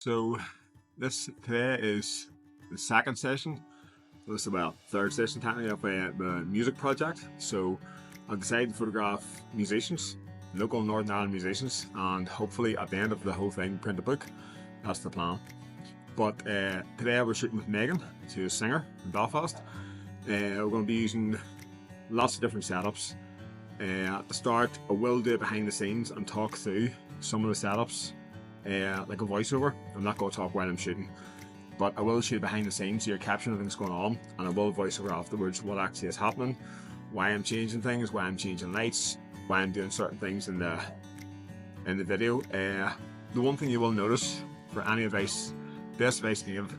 So today is the second session. This is third session technically of the music project. So I've decided to photograph musicians, local Northern Ireland musicians, and hopefully at the end of the whole thing print a book. That's the plan. But today we're shooting with Megan, who's a singer in Belfast. We're going to be using lots of different setups. At the start, I will do it behind the scenes and talk through some of the setups, like a voiceover. I'm not going to talk while I'm shooting, but I will shoot behind the scenes so you're capturing everything that's going on, and I will voice over afterwards what actually is happening, why I'm changing things, why I'm changing lights, why I'm doing certain things in the video. The one thing you will notice for any advice, best advice to give: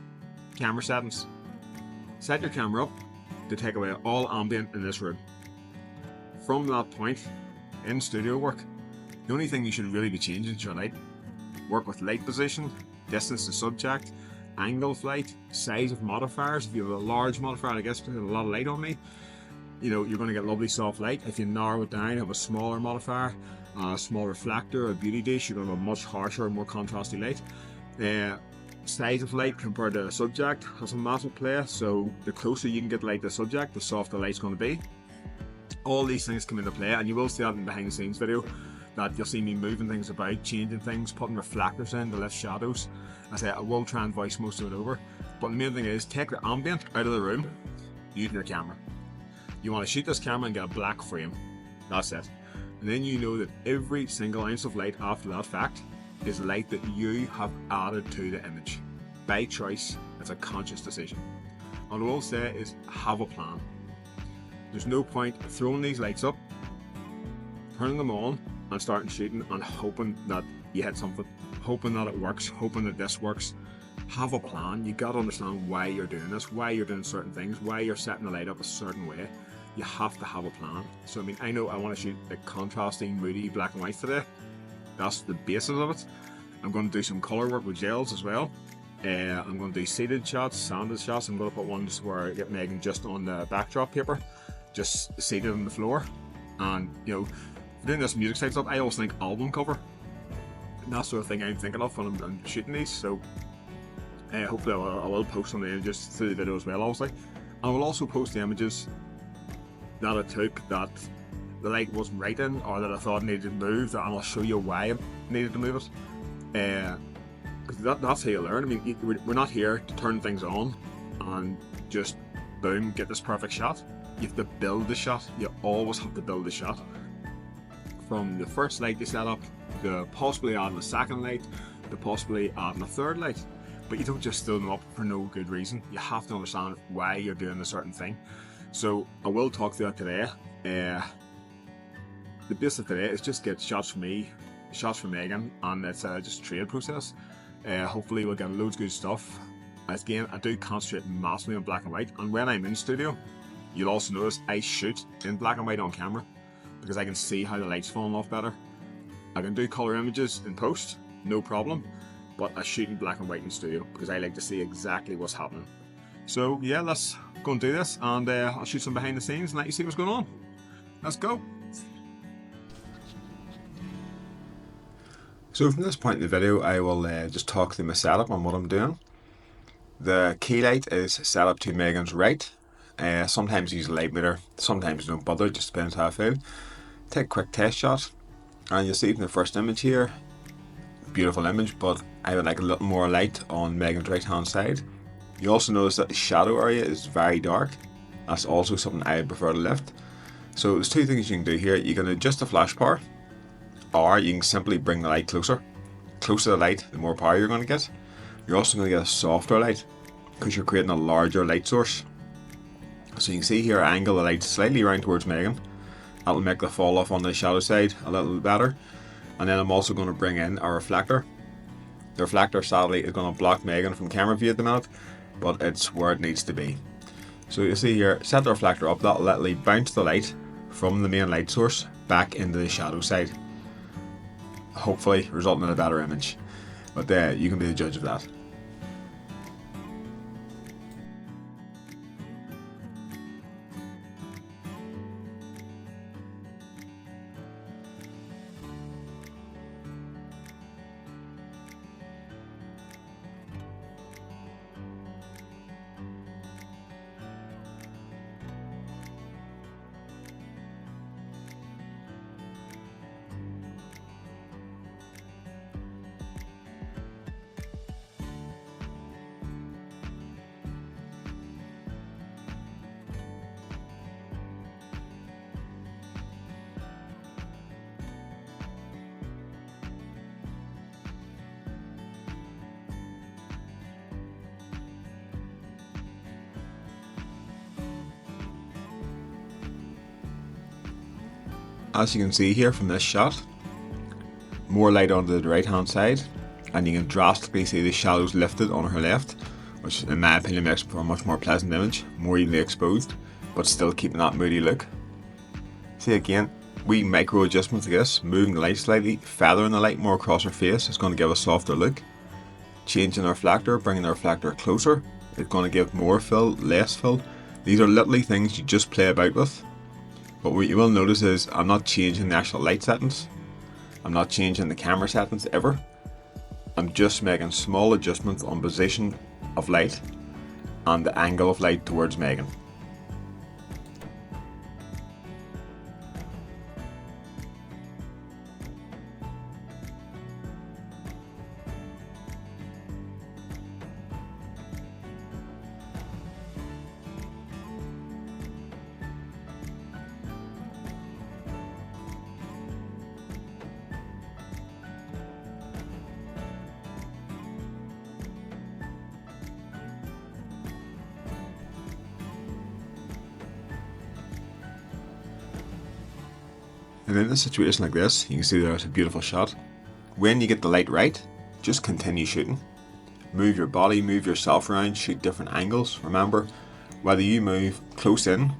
camera settings. Set your camera up to take away all ambient in this room. From that point, in studio work, the only thing you should really be changing is your light. Work with light position, distance to subject, angle of light, size of modifiers. If you have a large modifier, I guess because there's a lot of light on me, you're going to get lovely soft light. If you narrow it down, have a smaller modifier, a small reflector, a beauty dish, you're going to have a much harsher, more contrasty light. Size of light compared to the subject has a massive play, so the closer you can get light to the subject, the softer the light's going to be. All these things come into play, and you will see that in the behind the scenes video, that you'll see me moving things about, changing things, putting reflectors in to lift shadows. I will try and voice most of it over, but the main thing is take the ambient out of the room using your camera. You want to shoot this camera and get a black frame. That's it. And then you know that every single ounce of light after that fact is light that you have added to the image. By choice, it's a conscious decision. What I will say is have a plan. There's no point throwing these lights up, turning them on, and starting shooting and hoping that you hit something, hoping that it works, hoping that this works. Have a plan. You got to understand why you're doing this, why you're doing certain things, why you're setting the light up a certain way. You have to have a plan. So I know I want to shoot like contrasting, moody black and white today. That's the basis of it. I'm going to do some colour work with gels as well. I'm going to do seated shots, sanded shots. I'm going to put ones where I get Megan just on the backdrop paper, just seated on the floor. And doing this music side stuff, I always think album cover. And that's the sort of thing I'm thinking of when I'm shooting these. So hopefully I will post some of the images through the video as well, obviously. And I will also post the images that I took that the light wasn't right in, or that I thought needed to move, and I'll show you why I needed to move it. Because that's how you learn. We're not here to turn things on and just boom, get this perfect shot. You have to build the shot. You always have to build the shot. From the first light you set up, to possibly adding a second light, to possibly adding a third light. But you don't just throw them up for no good reason. You have to understand why you're doing a certain thing. So I will talk through that today. The basis of today is just get shots from me, shots from Megan, and it's just a trade process. Hopefully we'll get loads of good stuff. Again, I do concentrate massively on black and white, and when I'm in studio, you'll also notice I shoot in black and white on camera because I can see how the light's falling off better. I can do colour images in post, no problem, but I shoot in black and white in studio because I like to see exactly what's happening. So yeah, let's go and do this, and I'll shoot some behind the scenes and let you see what's going on. Let's go. So from this point in the video, I will just talk through my setup on what I'm doing. The key light is set up to Megan's right. Sometimes use a light meter, sometimes don't bother, just depends how I feel. Take a quick test shot, and you'll see from the first image here, beautiful image, but I would like a little more light on Megan's right hand side. You also notice that the shadow area is very dark. That's also something I prefer to lift. So there's two things you can do here. You can adjust the flash power, or you can simply bring the light closer. Closer the light, the more power you're going to get. You're also going to get a softer light because you're creating a larger light source. So you can see here I angle the light slightly around towards Megan. That'll make the fall off on the shadow side a little better. And then I'm also going to bring in a reflector. The reflector sadly is going to block Megan from camera view at the minute, but it's where it needs to be. So you see here, set the reflector up, that'll literally bounce the light from the main light source back into the shadow side, hopefully resulting in a better image. But you can be the judge of that. As you can see here from this shot, more light onto the right hand side, and you can drastically see the shadows lifted on her left, which in my opinion makes for a much more pleasant image, more evenly exposed, but still keeping that moody look. See again, wee micro adjustments like this, moving the light slightly, feathering the light more across her face is going to give a softer look. Changing the reflector, bringing the reflector closer, it's going to give more fill, less fill. These are literally things you just play about with. But what you will notice is I'm not changing the actual light settings. I'm not changing the camera settings ever. I'm just making small adjustments on position of light and the angle of light towards Megan. And in a situation like this, you can see there's a beautiful shot. When you get the light right, just continue shooting. Move your body, move yourself around, shoot different angles. Remember, whether you move close in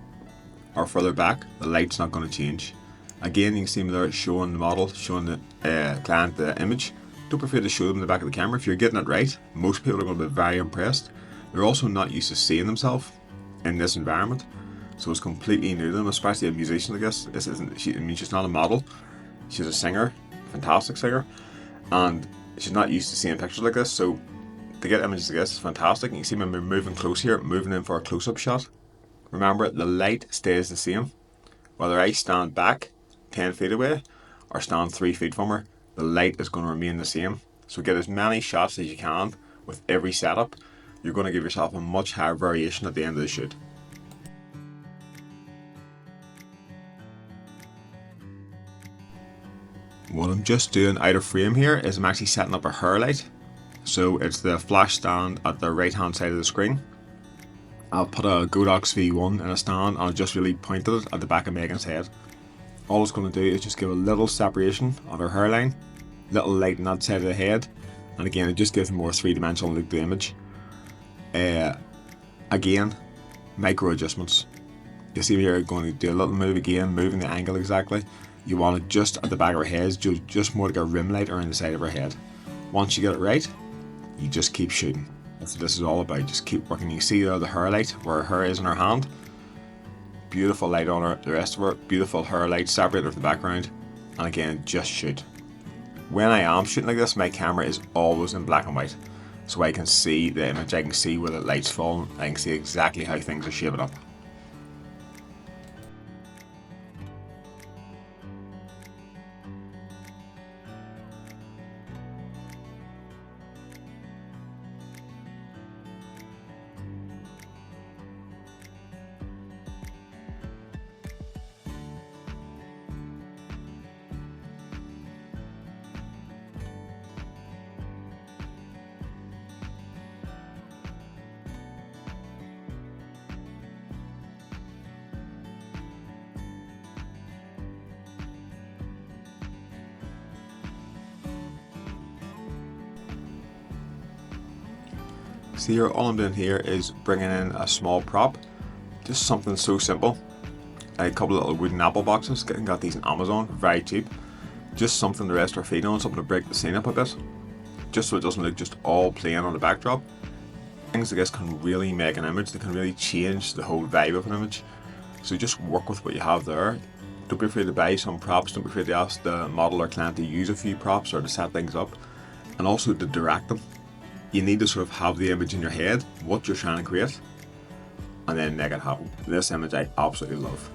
or further back, the light's not going to change. Again, you can see me there showing the model, showing the client the image. Don't be afraid to show them the back of the camera. If you're getting it right, most people are going to be very impressed. They're also not used to seeing themselves in this environment. So it's completely new to them, especially a musician, I guess. This isn't, she's not a model. She's a singer, fantastic singer, and she's not used to seeing pictures like this. So to get images like this is fantastic. And you can see when we're moving close here, moving in for a close-up shot. Remember, the light stays the same. Whether I stand back 10 feet away or stand 3 feet from her, the light is going to remain the same. So get as many shots as you can with every setup. You're going to give yourself a much higher variation at the end of the shoot. What I'm just doing out of frame here is I'm actually setting up a hair light. So it's the flash stand at the right hand side of the screen. I'll put a Godox V1 in a stand and I'll just really point it at the back of Megan's head. All it's going to do is just give a little separation on her hairline, little light on that side of the head, and again it just gives a more three-dimensional look to the image. Again, micro adjustments. You see here going to do a little move again, moving the angle exactly. You want it just at the back of her head, just more like a rim light around the side of her head. Once you get it right, you just keep shooting. That's what this is all about, just keep working. You see there the hair light, where her hair is in her hand. Beautiful light on her, the rest of her, beautiful hair light separated from the background. And again, just shoot. When I am shooting like this, my camera is always in black and white. So I can see the image, I can see where the light's falling, I can see exactly how things are shaping up. See here, all I'm doing here is bringing in a small prop, just something so simple. A couple of little wooden apple boxes, got these on Amazon, very cheap. Just something to rest our feet on, something to break the scene up a bit, just so it doesn't look just all plain on the backdrop. Things I guess can really make an image, they can really change the whole vibe of an image. So just work with what you have there. Don't be afraid to buy some props, don't be afraid to ask the model or client to use a few props or to set things up, and also to direct them. You need to sort of have the image in your head, what you're trying to create, and then make it happen. This image I absolutely love.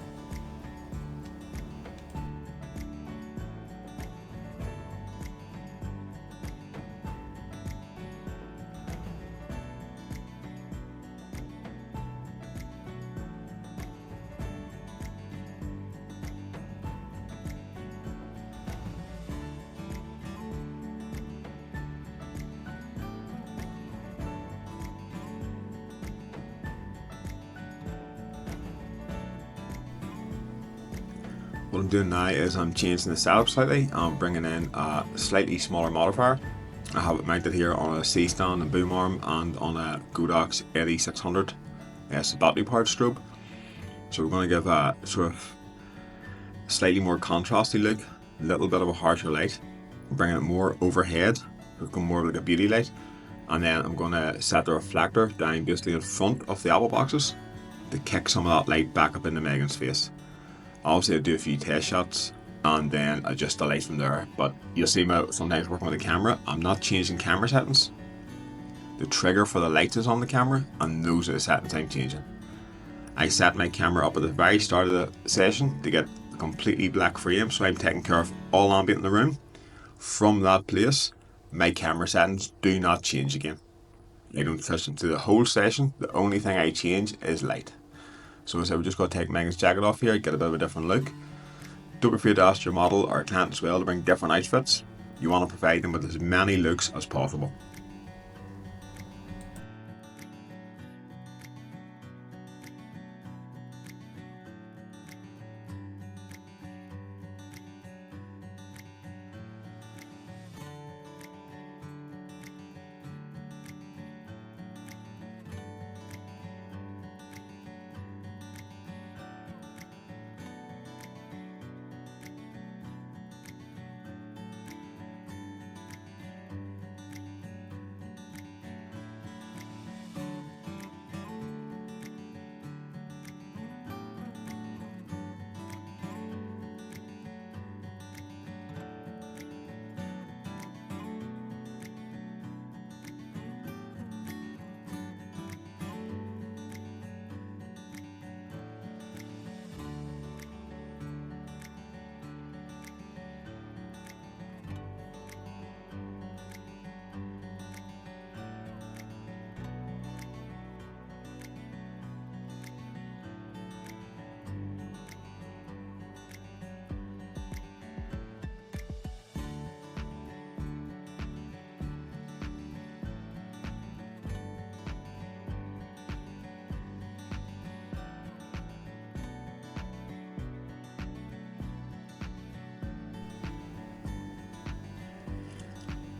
What I'm doing now is I'm changing the setup slightly. I'm bringing in a slightly smaller modifier. I have it mounted here on a C-stand and boom arm and on a Godox 8600 battery powered strobe. So we're going to give a sort of slightly more contrasty look, a little bit of a harsher light, bringing it more overhead, looking more like a beauty light. And then I'm going to set the reflector down basically in front of the apple boxes to kick some of that light back up into Megan's face. Obviously I'll do a few test shots and then adjust the light from there, but you'll see me sometimes working with the camera, I'm not changing camera settings. The trigger for the lights is on the camera and those are the settings I'm changing. I set my camera up at the very start of the session to get a completely black frame, so I'm taking care of all ambient in the room. From that place, my camera settings do not change again. I don't touch them through the whole session, the only thing I change is light. So as I said, we're just going to take Megan's jacket off here, get a bit of a different look. Don't be afraid to ask your model or client as well to bring different outfits. You want to provide them with as many looks as possible.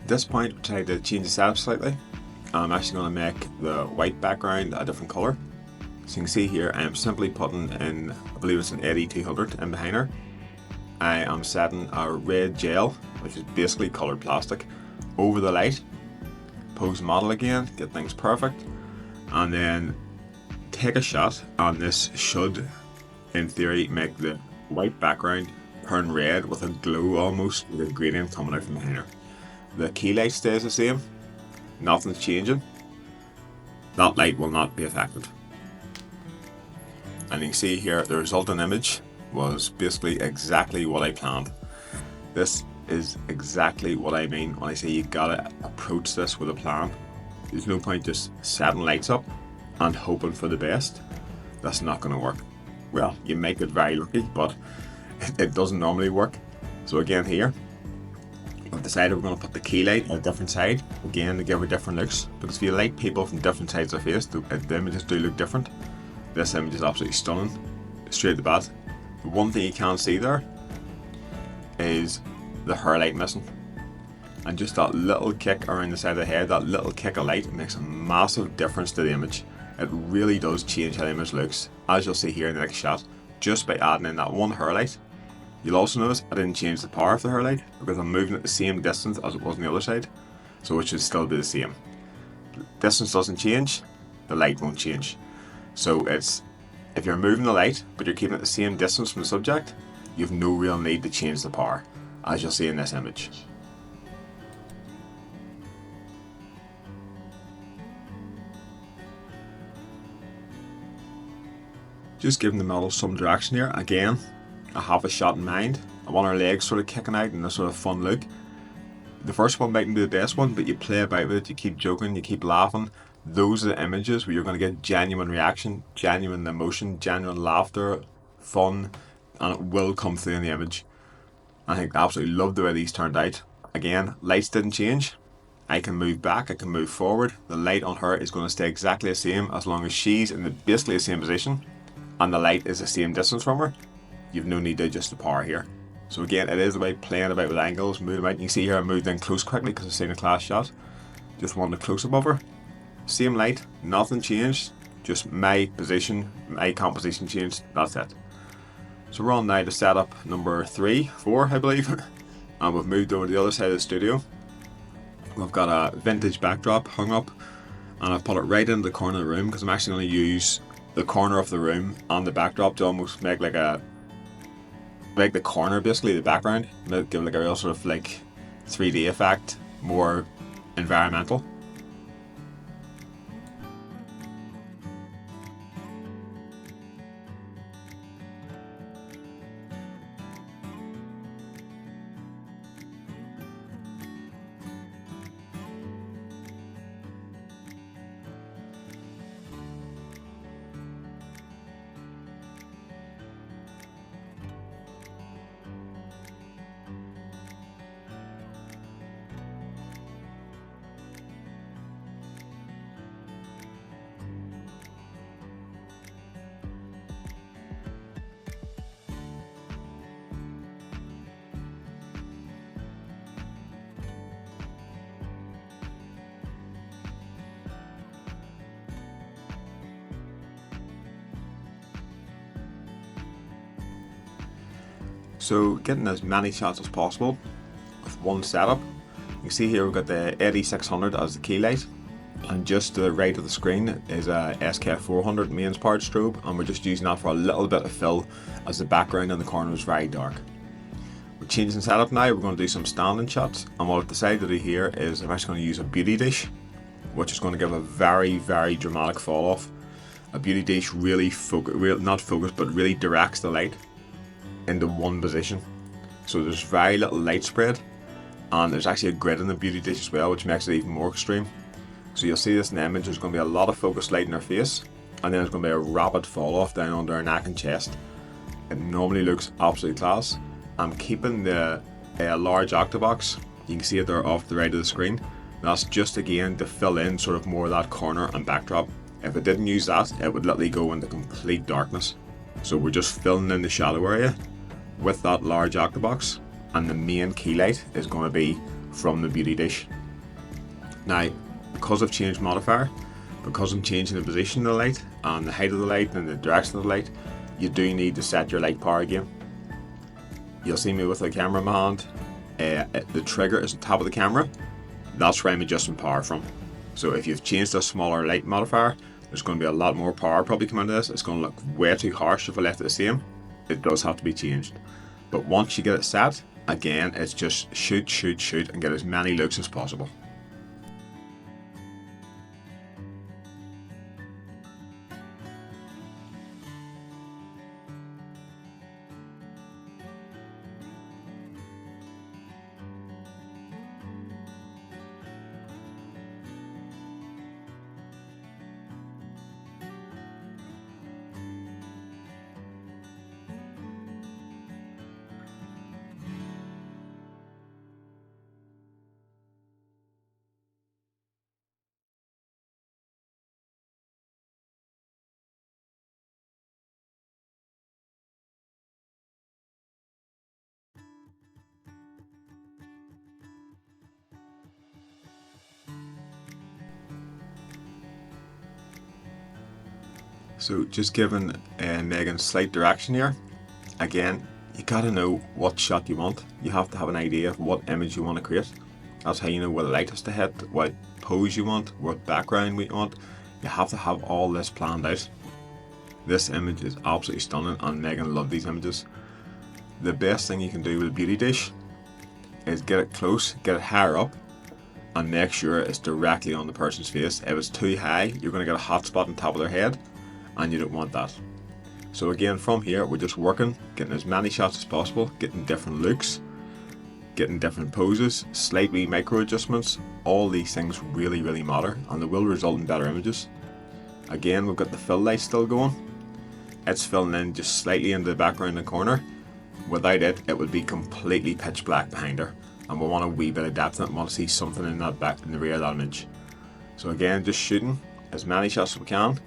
At this point, I'm trying to change the setup slightly. I'm actually going to make the white background a different colour. So you can see here, I am simply putting in, I believe it's an 8200 in behind her. I am setting a red gel, which is basically coloured plastic, over the light. Pose the model again, get things perfect. And then take a shot, and this should, in theory, make the white background turn red with a glow almost, with a gradient coming out from behind her. The key light stays the same, nothing's changing. That light will not be affected. And you can see here the resultant image was basically exactly what I planned. This is exactly what I mean when I say you gotta approach this with a plan. There's no point just setting lights up and hoping for the best. That's not going to work. Well, you might get very lucky, but it doesn't normally work. So again here, I've decided we're going to put the key light on a different side, again to give her different looks, because if you light people from different sides of the face, the images do look different. This image is absolutely stunning, straight to the bat. The one thing you can't see there is the hairlight missing. And just that little kick around the side of the head, that little kick of light makes a massive difference to the image. It really does change how the image looks, as you'll see here in the next shot, just by adding in that one hairlight. You'll also notice I didn't change the power of the hairlight because I'm moving at the same distance as it was on the other side, so it should still be the same. Distance doesn't change, the light won't change. So it's, if you're moving the light but you're keeping it the same distance from the subject, you have no real need to change the power, as you'll see in this image. Just giving the model some direction here. Again, I have a shot in mind. I want our legs sort of kicking out in a sort of fun look. The first one mightn't be the best one, but you play about with it, you keep joking, you keep laughing. Those are the images where you're going to get genuine reaction, genuine emotion, genuine laughter, fun, and it will come through in the image. I think I absolutely love the way these turned out. Again, lights didn't change. I can move back, I can move forward. The light on her is going to stay exactly the same as long as she's in basically the same position and the light is the same distance from her. you've no need to adjust the power here. So again, it is about playing about with angles, moving about. You can see here I moved in close quickly because I've seen a class shot. Just wanted close above her. Same light, nothing changed, just my position, my composition changed, that's it. So we're on now to setup number 3, 4 I believe, and we've moved over to the other side of the studio. We've got a vintage backdrop hung up, and I've put it right into the corner of the room because I'm actually going to use the corner of the room and the backdrop to almost make like the corner basically the background, give like a real sort of like 3D effect, more environmental. So getting as many shots as possible with one setup. You can see here we've got the 8600 as the key light, and just to the right of the screen is a SK400 mains powered strobe, and we're just using that for a little bit of fill as the background in the corner is very dark. We're changing setup now, we're going to do some standing shots, and what I've decided to do here is I'm actually going to use a beauty dish, which is going to give a very, very dramatic fall off. A beauty dish really really directs the light into one position, so there's very little light spread, and there's actually a grid in the beauty dish as well, which makes it even more extreme. So you'll see this in the image, there's going to be a lot of focused light in her face, and then there's going to be a rapid fall off down under her neck and chest. It normally looks absolutely class. I'm keeping the large octabox, you can see it there off the right of the screen. That's just again to fill in sort of more of that corner and backdrop. If I didn't use that, it would literally go into complete darkness. So we're just filling in the shadow area with that large octabox, and the main key light is going to be from the beauty dish. Now, because I've changed modifier, because I'm changing the position of the light and the height of the light and the direction of the light, you do need to set your light power again. You'll see me with the camera in my hand. The trigger is on top of the camera. That's where I'm adjusting power from. So if you've changed a smaller light modifier, there's going to be a lot more power probably coming into this. It's going to look way too harsh if I left it the same. It does have to be changed. But once you get it set, again, it's just shoot, shoot, shoot, and get as many looks as possible. So just giving Megan slight direction here. Again, you gotta know what shot you want. You have to have an idea of what image you want to create. That's how you know what light has to hit, what pose you want, what background we want. You have to have all this planned out. This image is absolutely stunning, and Megan loved these images. The best thing you can do with a beauty dish is get it close, get it higher up, and make sure it's directly on the person's face. If it's too high, you're going to get a hot spot on top of their head, and you don't want that. So again, from here, we're just working, getting as many shots as possible, getting different looks, getting different poses, slightly micro adjustments. All these things really, really matter, and they will result in better images. Again, we've got the fill light still going. It's filling in just slightly in the background and corner. Without it, it would be completely pitch black behind her, and we want a wee bit of depth in it. We want to see something in that back, in the rear of that image. So again, just shooting as many shots as we can.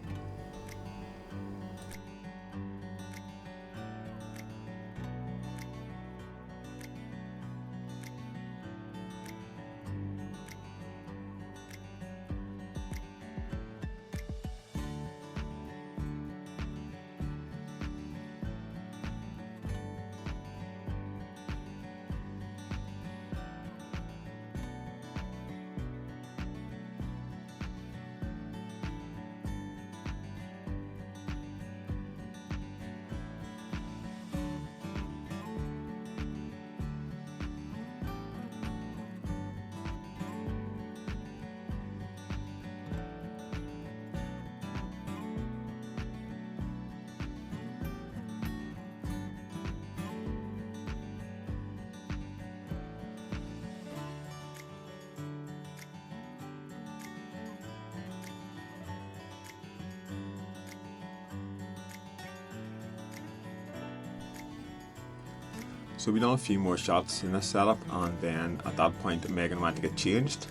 So we done a few more shots in this setup, and then at that point Megan went to get changed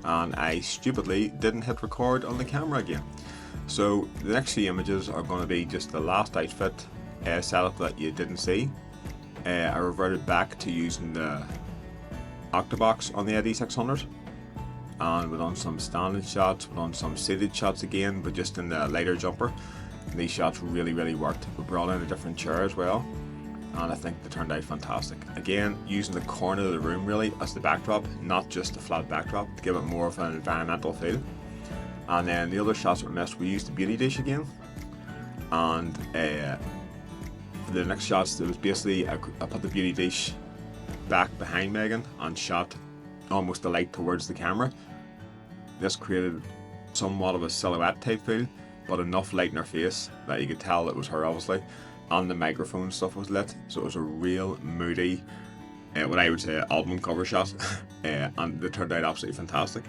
and I stupidly didn't hit record on the camera again. So the next few images are going to be just the last outfit setup that you didn't see. I reverted back to using the Octabox on the AD600, and we've done some standing shots, we've done some seated shots again, but just in the lighter jumper. And these shots really worked. We brought in a different chair as well, and I think they turned out fantastic. Again, using the corner of the room really as the backdrop, not just the flat backdrop, to give it more of an environmental feel. And then the other shots we missed, we used the beauty dish again, and for the next shots, it was basically I put the beauty dish back behind Megan and shot almost the light towards the camera. This created somewhat of a silhouette type feel, but enough light in her face that you could tell it was her obviously, and the microphone stuff was lit, so it was a real moody, what I would say album cover shot, and they turned out absolutely fantastic.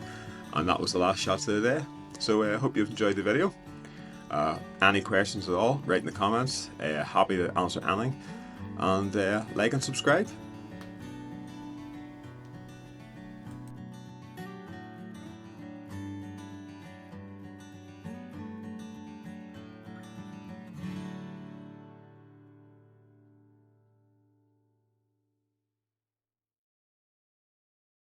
And that was the last shots of the day. So I hope you've enjoyed the video. Any questions at all, write in the comments. Happy to answer anything, and like and subscribe.